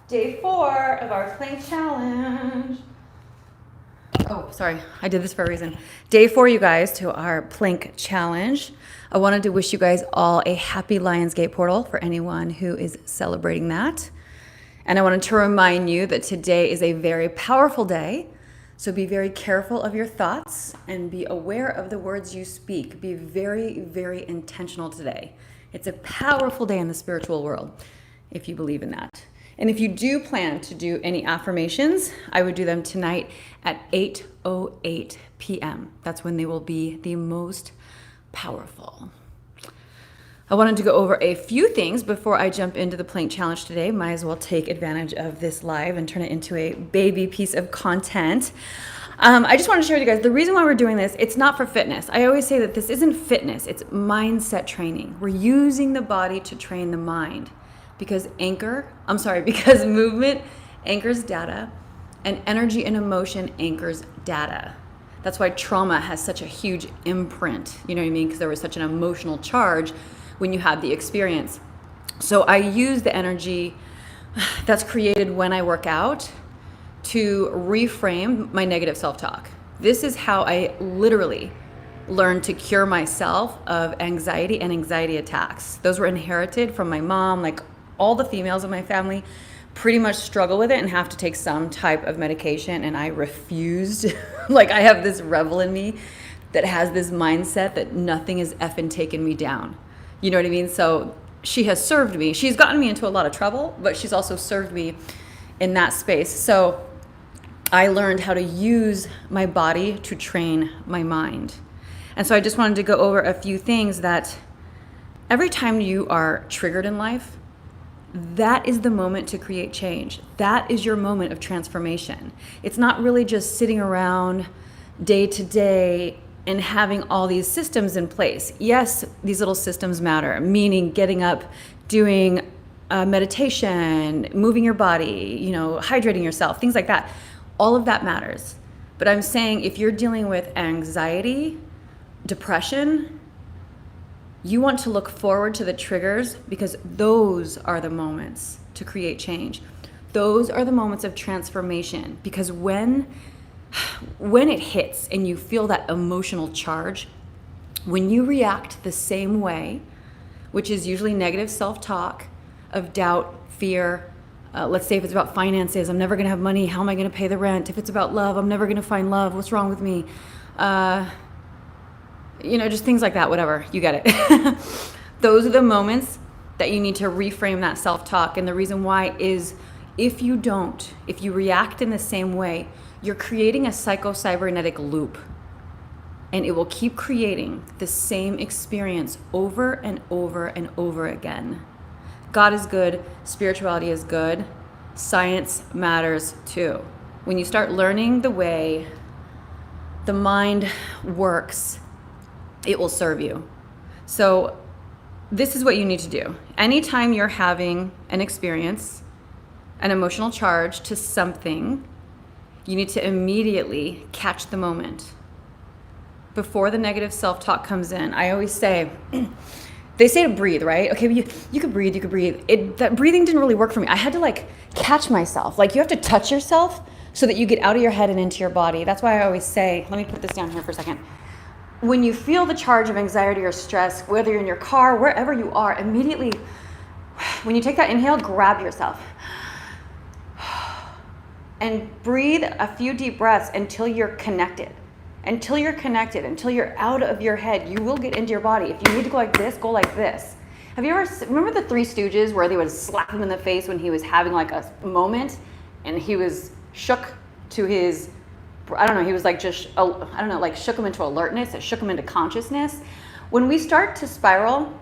Day 4 of our plank challenge. Oh, sorry, I did this for a reason. Day 4, you guys, to our plank challenge. I wanted to wish you guys all a happy Lionsgate portal for anyone who is celebrating that. And I wanted to remind you that today is a very powerful day. So be very careful of your thoughts and be aware of the words you speak. Be very, very intentional today. It's a powerful day in the spiritual world, if you believe in that. And if you do plan to do any affirmations, I would do them tonight at 8:08 p.m. That's when they will be the most powerful. I wanted to go over a few things before I jump into the plank challenge today. Might as well take advantage of this live and turn it into a baby piece of content. I just wanted to share with you guys the reason why we're doing this. It's not for fitness. I always say that this isn't fitness. It's mindset training. We're using the body to train the mind because movement anchors data and energy and emotion anchors data. That's why trauma has such a huge imprint. You know what I mean? Because there was such an emotional charge when you had the experience. So I use the energy that's created when I work out to reframe my negative self-talk. This is how I literally learned to cure myself of anxiety and anxiety attacks. Those were inherited from my mom. Like all the females in my family pretty much struggle with it and have to take some type of medication, and I refused. Like I have this rebel in me that has this mindset that nothing is effing taking me down. You know what I mean? So she has served me. She's gotten me into a lot of trouble, but she's also served me in that space. So I learned how to use my body to train my mind. And so I just wanted to go over a few things that every time you are triggered in life, that is the moment to create change. That is your moment of transformation. It's not really just sitting around day to day and having all these systems in place. Yes, these little systems matter, meaning getting up, doing meditation, moving your body, hydrating yourself, things like that. All of that matters. But I'm saying if you're dealing with anxiety, depression, you want to look forward to the triggers because those are the moments to create change. Those are the moments of transformation because when it hits and you feel that emotional charge, when you react the same way, which is usually negative self-talk of doubt, fear, let's say if it's about finances, I'm never going to have money, how am I going to pay the rent? If it's about love, I'm never going to find love, what's wrong with me? Just things like that, whatever, you get it. Those are the moments that you need to reframe that self-talk. And the reason why is if you react in the same way, you're creating a psycho-cybernetic loop, and it will keep creating the same experience over and over and over again. God is good, spirituality is good, science matters too. When you start learning the way the mind works, it will serve you. So this is what you need to do. Anytime you're having an experience, an emotional charge to something, you need to immediately catch the moment before the negative self-talk comes in. I always say, they say to breathe, right? Okay, you could breathe. That breathing didn't really work for me. I had to catch myself. You have to touch yourself so that you get out of your head and into your body. That's why I always say, let me put this down here for a second. When you feel the charge of anxiety or stress, whether you're in your car, wherever you are, immediately, when you take that inhale, grab yourself. And breathe a few deep breaths until you're connected. Until you're out of your head, you will get into your body. If you need to go like this, go like this. Have you ever, remember the Three Stooges where they would slap him in the face when he was having a moment and he was shook to his, he was shook him into alertness, it shook him into consciousness. When we start to spiral,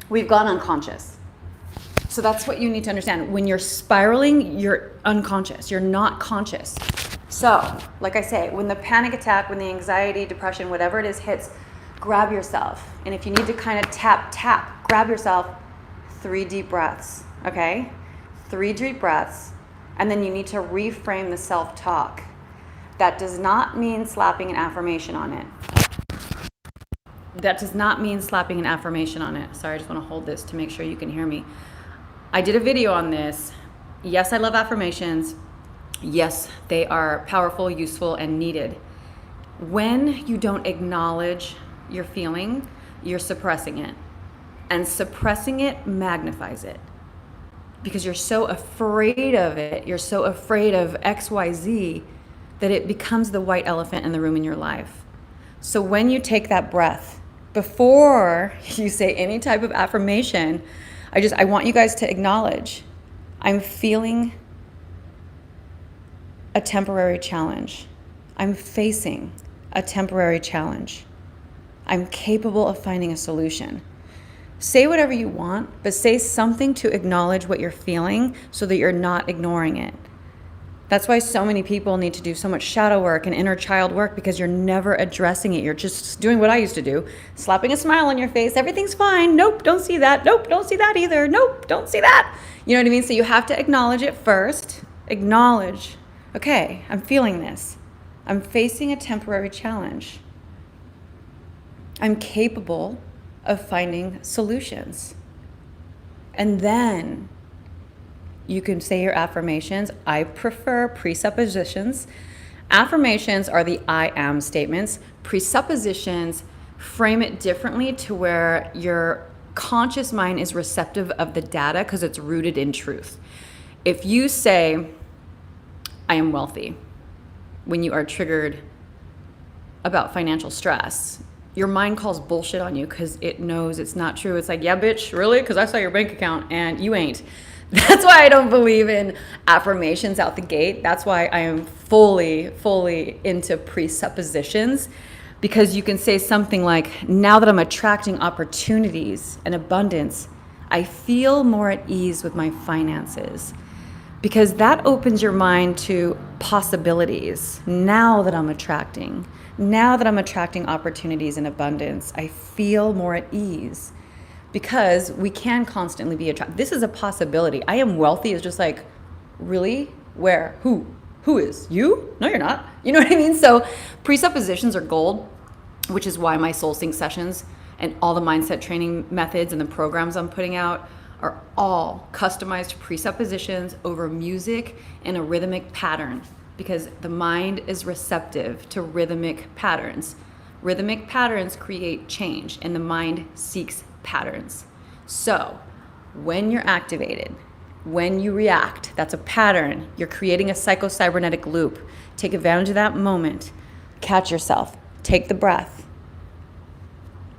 we've gone unconscious. So that's what you need to understand. When you're spiraling, you're unconscious. You're not conscious. So, like I say, when the panic attack, when the anxiety, depression, whatever it is hits, grab yourself. And if you need to kind of tap, grab yourself, 3 deep breaths, okay? 3 deep breaths. And then you need to reframe the self-talk. That does not mean slapping an affirmation on it. Sorry, I just want to hold this to make sure you can hear me. I did a video on this Yes, I love affirmations. Yes, they are powerful, useful, and needed. When you don't acknowledge your feeling, you're suppressing it. And suppressing it magnifies it. Because you're so afraid of it, you're so afraid of XYZ, that it becomes the white elephant in the room in your life. So when you take that breath, before you say any type of affirmation, I want you guys to acknowledge, I'm feeling a temporary challenge. I'm facing a temporary challenge. I'm capable of finding a solution. Say whatever you want, but say something to acknowledge what you're feeling so that you're not ignoring it. That's why so many people need to do so much shadow work and inner child work, because you're never addressing it. You're just doing what I used to do, slapping a smile on your face. Everything's fine. Nope, don't see that. Nope, don't see that either. Nope, don't see that. You know what I mean? So you have to acknowledge it first. Acknowledge, okay, I'm feeling this. I'm facing a temporary challenge. I'm capable of finding solutions. And then you can say your affirmations. I prefer presuppositions. Affirmations are the I am statements. Presuppositions frame it differently to where your conscious mind is receptive of the data because it's rooted in truth. If you say, I am wealthy, when you are triggered about financial stress, your mind calls bullshit on you because it knows it's not true. It's like, yeah, bitch, really? Because I saw your bank account and you ain't. That's why I don't believe in affirmations out the gate. That's why I am fully into presuppositions, because you can say something like, now that I'm attracting opportunities and abundance, I feel more at ease with my finances. Because that opens your mind to possibilities. Now that I'm attracting opportunities and abundance, I feel more at ease. Because we can constantly be attracted. This is a possibility. I am wealthy is just like, really? Where? Who? Who is? You? No, you're not. You know what I mean? So presuppositions are gold, which is why my soul sync sessions and all the mindset training methods and the programs I'm putting out are all customized presuppositions over music and a rhythmic pattern, because the mind is receptive to rhythmic patterns. Rhythmic patterns create change, and the mind seeks patterns. So when you're activated, when you react, that's a pattern. You're creating a psychocybernetic loop. Take advantage of that moment. Catch yourself. Take the breath.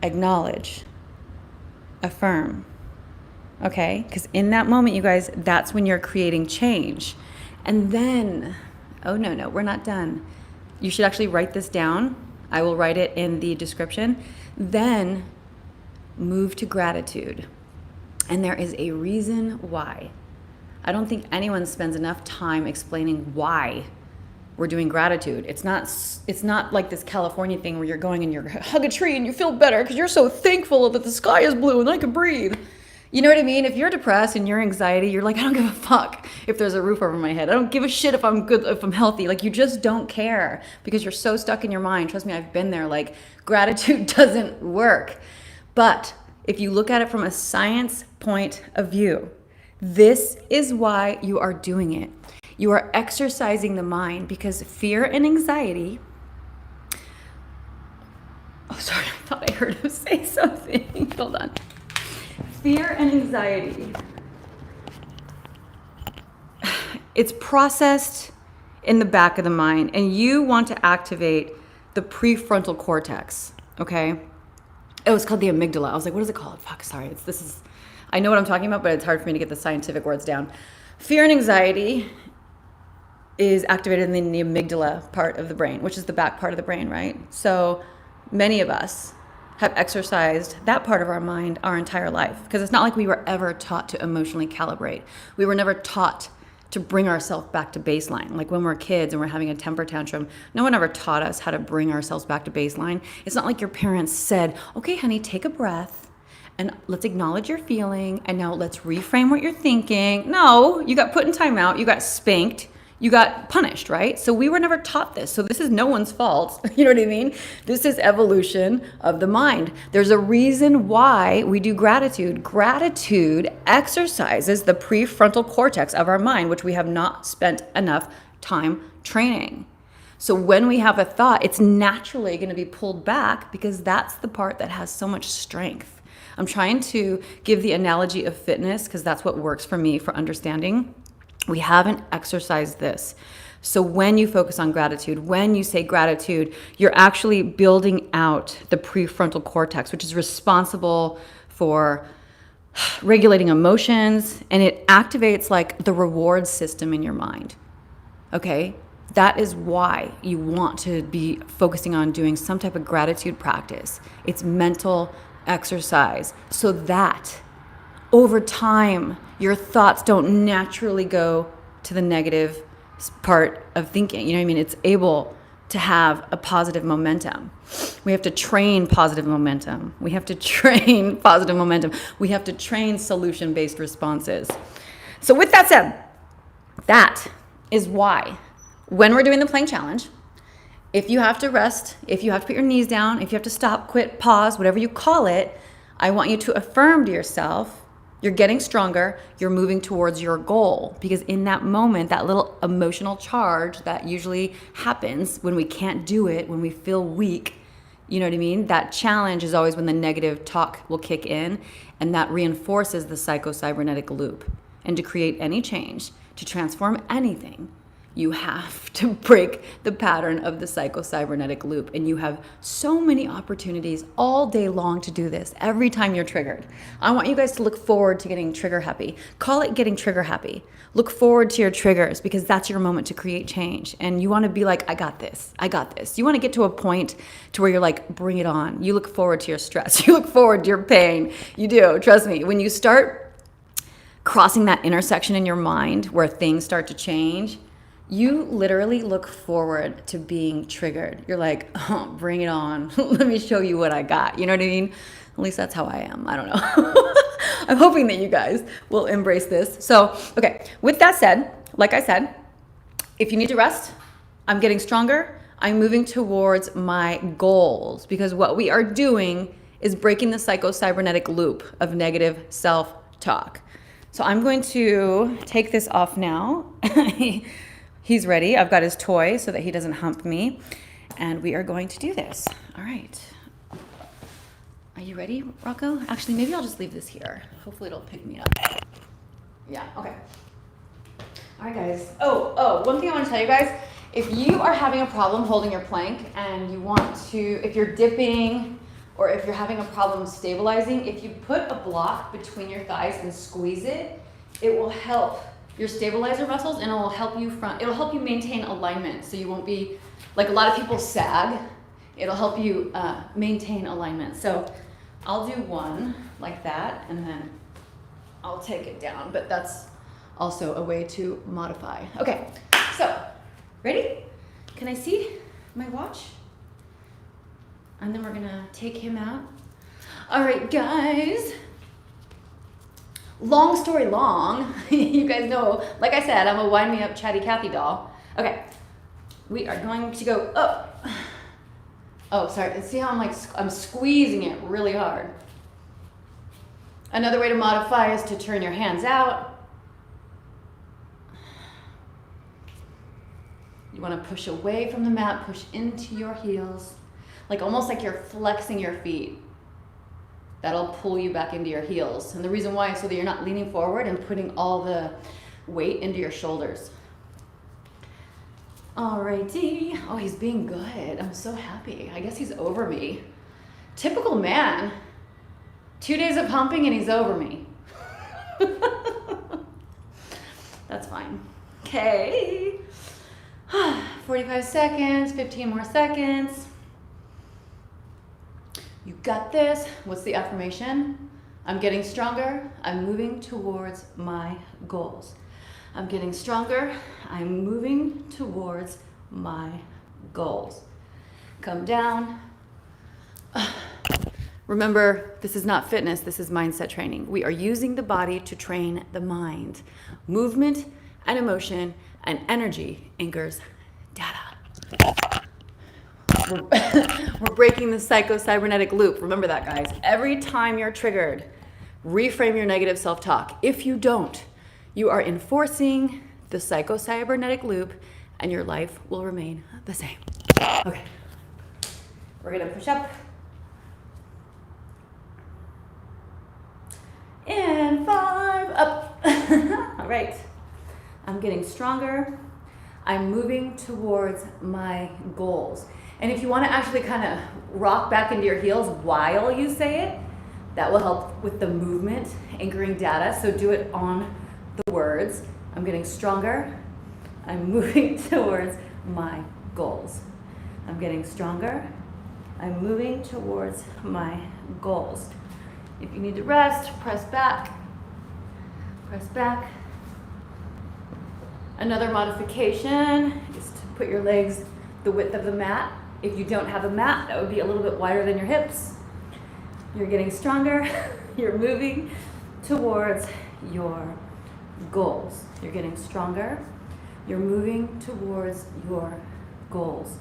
Acknowledge. Affirm. Okay? Because in that moment, you guys, that's when you're creating change. And then, oh no, we're not done. You should actually write this down. I will write it in the description. Then move to gratitude. And there is a reason why. I don't think anyone spends enough time explaining why we're doing gratitude. It's not like this California thing where you're going and you hug a tree and you feel better because you're so thankful that the sky is blue and I can breathe. You know what I mean? If you're depressed and you're anxiety, you're like, I don't give a fuck if there's a roof over my head. I don't give a shit if I'm good, if I'm healthy. Like, you just don't care because you're so stuck in your mind. Trust me, I've been there. Like, gratitude doesn't work. But if you look at it from a science point of view, this is why you are doing it. You are exercising the mind, because fear and anxiety. Oh, sorry, I thought I heard him say something. Hold on. Fear and anxiety. It's processed in the back of the mind, and you want to activate the prefrontal cortex, okay? It was called the amygdala. I was like, what is it called? Fuck, sorry. I know what I'm talking about, but it's hard for me to get the scientific words down. Fear and anxiety is activated in the amygdala part of the brain, which is the back part of the brain, right? So many of us have exercised that part of our mind our entire life, because it's not like we were ever taught to emotionally calibrate. We were never taught to bring ourselves back to baseline. Like when we're kids and we're having a temper tantrum, no one ever taught us how to bring ourselves back to baseline. It's not like your parents said, okay, honey, take a breath and let's acknowledge your feeling and now let's reframe what you're thinking. No, you got put in timeout, you got spanked, you got punished, right? So we were never taught this. So this is no one's fault. You know what I mean? This is evolution of the mind. There's a reason why we do gratitude. Gratitude exercises the prefrontal cortex of our mind, which we have not spent enough time training. So when we have a thought, it's naturally going to be pulled back because that's the part that has so much strength. I'm trying to give the analogy of fitness because that's what works for me for understanding. We haven't exercised this. So when you focus on gratitude, when you say gratitude, you're actually building out the prefrontal cortex, which is responsible for regulating emotions, and it activates like the reward system in your mind. Okay? That is why you want to be focusing on doing some type of gratitude practice. It's mental exercise so that over time, your thoughts don't naturally go to the negative part of thinking. You know what I mean? It's able to have a positive momentum. We have to train positive momentum. We have to train positive momentum. We have to train solution-based responses. So with that said, that is why when we're doing the plank challenge, if you have to rest, if you have to put your knees down, if you have to stop, quit, pause, whatever you call it, I want you to affirm to yourself, you're getting stronger, you're moving towards your goal. Because in that moment, that little emotional charge that usually happens when we can't do it, when we feel weak, you know what I mean? That challenge is always when the negative talk will kick in, and that reinforces the psychocybernetic loop. And to create any change, to transform anything, you have to break the pattern of the psychocybernetic loop. And you have so many opportunities all day long to do this every time you're triggered. I want you guys to look forward to getting trigger happy. Call it getting trigger happy. Look forward to your triggers because that's your moment to create change. And you want to be like, I got this. I got this. You want to get to a point to where you're like, bring it on. You look forward to your stress. You look forward to your pain. You do. Trust me. When you start crossing that intersection in your mind where things start to change, you literally look forward to being triggered. You're like, oh, bring it on. Let me show you what I got. You know what I mean? At least that's how I am. I don't know. I'm hoping that you guys will embrace this. So, okay, with that said, like I said, if you need to rest, I'm getting stronger. I'm moving towards my goals because what we are doing is breaking the psychocybernetic loop of negative self-talk. So I'm going to take this off now. He's ready. I've got his toy so that he doesn't hump me. And we are going to do this. All right. Are you ready, Rocco? Actually, maybe I'll just leave this here. Hopefully it'll pick me up. Yeah, okay. All right, guys. Oh, one thing I want to tell you guys. If you are having a problem holding your plank and you want to, if you're dipping or if you're having a problem stabilizing, if you put a block between your thighs and squeeze it, it will help your stabilizer muscles, and it'll help you maintain alignment, so you won't be, like a lot of people sag. It'll help you maintain alignment. So I'll do one like that, and then I'll take it down, but that's also a way to modify. Okay, so, ready? Can I see my watch? And then we're gonna take him out. All right, guys. Long story long, you guys know, like I said, I'm a wind me up chatty Cathy doll. Okay, we are going to go up. Oh, sorry, see how I'm squeezing it really hard. Another way to modify is to turn your hands out. You want to push away from the mat, push into your heels, like almost like you're flexing your feet. That'll pull you back into your heels. And the reason why is so that you're not leaning forward and putting all the weight into your shoulders. Alrighty. Oh, he's being good. I'm so happy. I guess he's over me. Typical man. 2 days of humping and he's over me. That's fine. Okay. 45 seconds, 15 more seconds. You got this. What's the affirmation? I'm getting stronger. I'm moving towards my goals. I'm getting stronger. I'm moving towards my goals. Come down. Remember, this is not fitness. This is mindset training. We are using the body to train the mind. Movement and emotion and energy anchors data. We're breaking the psycho-cybernetic loop. Remember that, guys. Every time you're triggered, reframe your negative self-talk. If you don't, you are enforcing the psycho-cybernetic loop and your life will remain the same. Okay. We're gonna push up. And 5, up. All right. I'm getting stronger. I'm moving towards my goals. And if you want to actually kind of rock back into your heels while you say it, that will help with the movement, anchoring data. So do it on the words. I'm getting stronger. I'm moving towards my goals. I'm getting stronger. I'm moving towards my goals. If you need to rest, press back. Press back. Another modification is to put your legs the width of the mat. If you don't have a mat, that would be a little bit wider than your hips. You're getting stronger. You're moving towards your goals. You're getting stronger. You're moving towards your goals.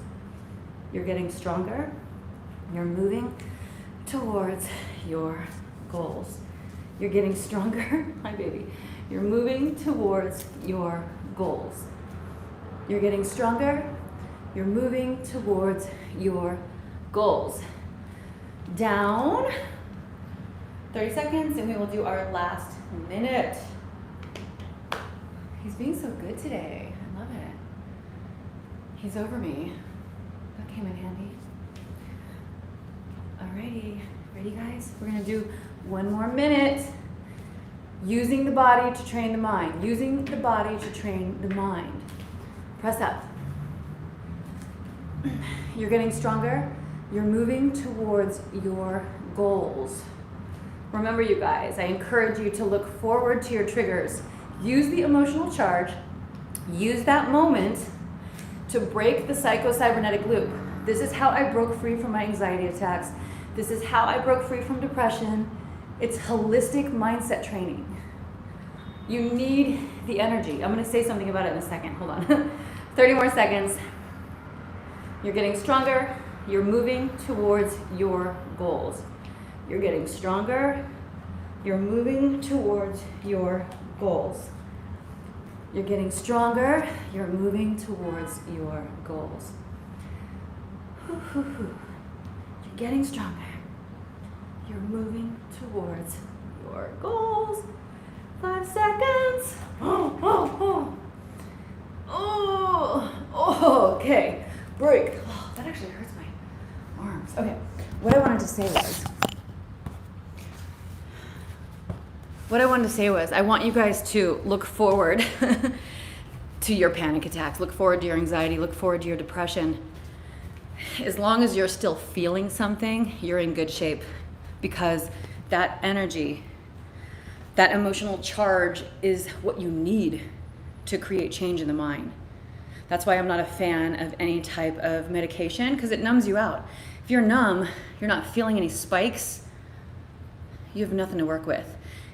You're getting stronger. You're moving towards your goals. You're getting stronger. Hi, baby. You're moving towards your goals. You're getting stronger. You're moving towards your goals. Down. 30 seconds, and we will do our last minute. He's being so good today. I love it. He's over me. That came in handy. Alrighty. Ready, guys? We're going to do one more minute. Using the body to train the mind. Using the body to train the mind. Press up. You're getting stronger. You're moving towards your goals. Remember, you guys, I encourage you to look forward to your triggers. Use the emotional charge. Use that moment to break the psycho-cybernetic loop. This is how I broke free from my anxiety attacks. This is how I broke free from depression. It's holistic mindset training. You need the energy. I'm going to say something about it in a second. Hold on. 30 more seconds. You're getting stronger. You're moving towards your goals. You're getting stronger. You're moving towards your goals. You're getting stronger. You're moving towards your goals. You're getting stronger. You're moving towards your goals. 5 seconds. Okay. Break. Oh, that actually hurts my arms. Okay. What I wanted to say was, I want you guys to look forward to your panic attacks. Look forward to your anxiety. Look forward to your depression. As long as you're still feeling something, you're in good shape, because that energy, that emotional charge is what you need to create change in the mind. That's why I'm not a fan of any type of medication, because it numbs you out. If you're numb, you're not feeling any spikes, you have nothing to work with.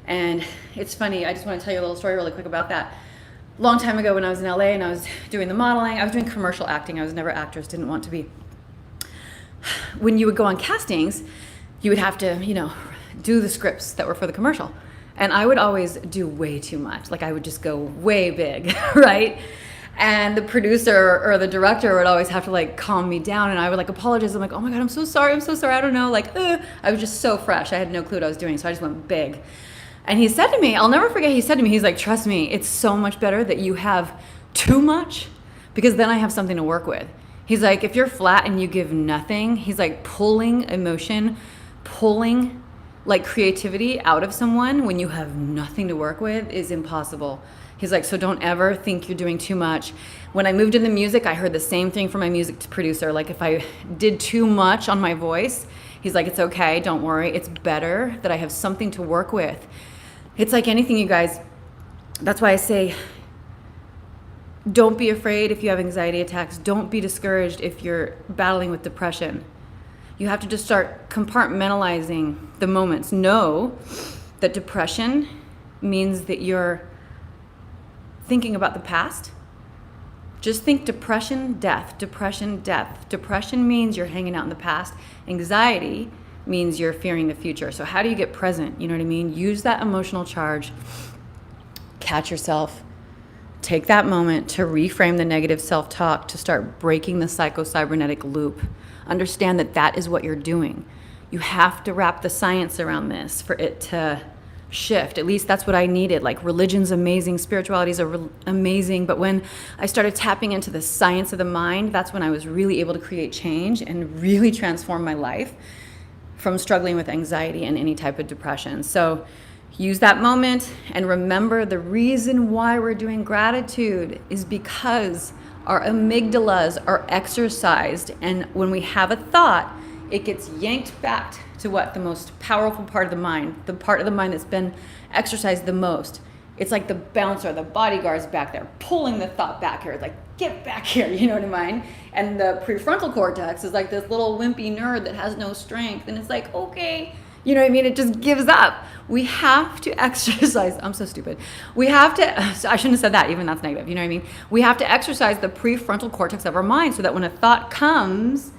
And it's funny, I just want to tell you a little story really quick about that. Long time ago when I was in LA and I was doing the modeling, I was doing commercial acting. I was never actress, didn't want to be. When you would go on castings, you would have to, do the scripts that were for the commercial. And I would always do way too much. Like I would just go way big, right? And the producer or the director would always have to calm me down, and I would apologize. I'm like, oh my God, I'm so sorry, I don't know. I was just so fresh. I had no clue what I was doing, so I just went big. And he said to me, I'll never forget, he's like, trust me, it's so much better that you have too much, because then I have something to work with. He's like, if you're flat and you give nothing, he's like, pulling emotion, pulling creativity out of someone when you have nothing to work with is impossible. He's like, so don't ever think you're doing too much. When I moved into music, I heard the same thing from my music producer. If I did too much on my voice, he's like, it's okay, don't worry. It's better that I have something to work with. It's like anything, you guys. That's why I say, don't be afraid if you have anxiety attacks. Don't be discouraged if you're battling with depression. You have to just start compartmentalizing the moments. Know that depression means that you're thinking about the past, just think depression, death, depression, death. Depression means you're hanging out in the past. Anxiety means you're fearing the future. So how do you get present? You know what I mean? Use that emotional charge. Catch yourself. Take that moment to reframe the negative self-talk, to start breaking the psycho-cybernetic loop. Understand that that is what you're doing. You have to wrap the science around this for it to shift. At least that's what I needed. Like, religion's amazing, spirituality's amazing, but when I started tapping into the science of the mind, that's when I was really able to create change and really transform my life from struggling with anxiety and any type of depression. So use that moment and remember the reason why we're doing gratitude is because our amygdalas are exercised, and when we have a thought, it gets yanked back to what? The most powerful part of the mind, the part of the mind that's been exercised the most. It's like the bouncer, the bodyguard's back there, pulling the thought back here. It's like, get back here, you know what I mean? And the prefrontal cortex is like this little wimpy nerd that has no strength. And it's like, okay, you know what I mean? It just gives up. We have to exercise. I'm so stupid. We have to, I shouldn't have said that, even that's negative, you know what I mean? We have to exercise the prefrontal cortex of our mind so that when a thought comes,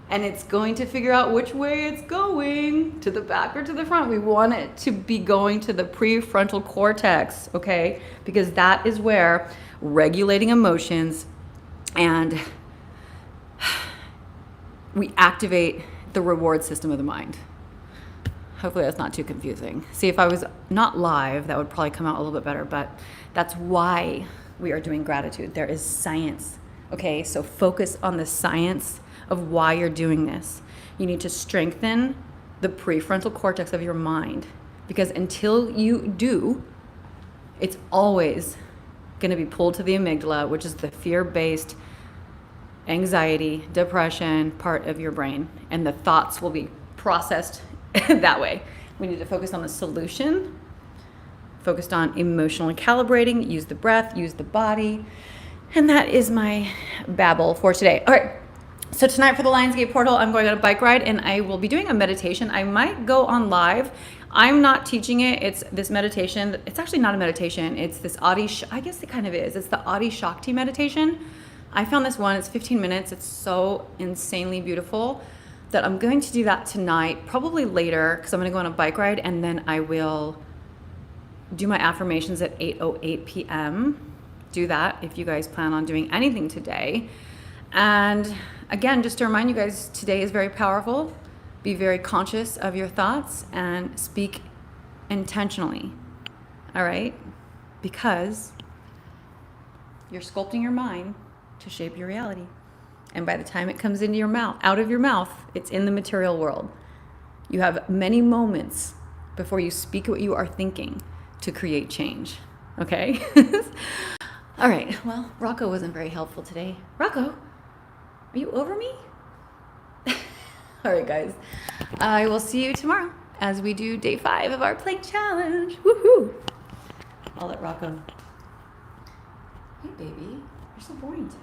and it's going to figure out which way it's going, to the back or to the front. We want it to be going to the prefrontal cortex, okay? Because that is where regulating emotions and we activate the reward system of the mind. Hopefully that's not too confusing. See, if I was not live, that would probably come out a little bit better, but that's why we are doing gratitude. There is science, okay? So focus on the science of why you're doing this. You need to strengthen the prefrontal cortex of your mind, because until you do, it's always going to be pulled to the amygdala, which is the fear-based anxiety, depression part of your brain, and the thoughts will be processed that way. We need to focus on the solution, focused on emotionally calibrating, use the breath, use the body, and that is my babble for today. All right. So tonight for the Lionsgate portal, I'm going on a bike ride and I will be doing a meditation. I might go on live. I'm not teaching it. It's this meditation. It's actually not a meditation. It's this I guess it kind of is. It's the Adi Shakti meditation. I found this one. It's 15 minutes. It's so insanely beautiful that I'm going to do that tonight, probably later, because I'm going to go on a bike ride and then I will do my affirmations at 8:08 p.m. Do that if you guys plan on doing anything today. And again, just to remind you guys, today is very powerful. Be very conscious of your thoughts and speak intentionally, all right? Because you're sculpting your mind to shape your reality. And by the time it comes into your mouth, out of your mouth, it's in the material world. You have many moments before you speak what you are thinking to create change, okay? All right, well, Rocco wasn't very helpful today. Rocco? Are you over me? All right, guys. I will see you tomorrow as we do day 5 of our plank challenge. Woohoo! I'll let Rocco. Hey, baby. You're so boring today.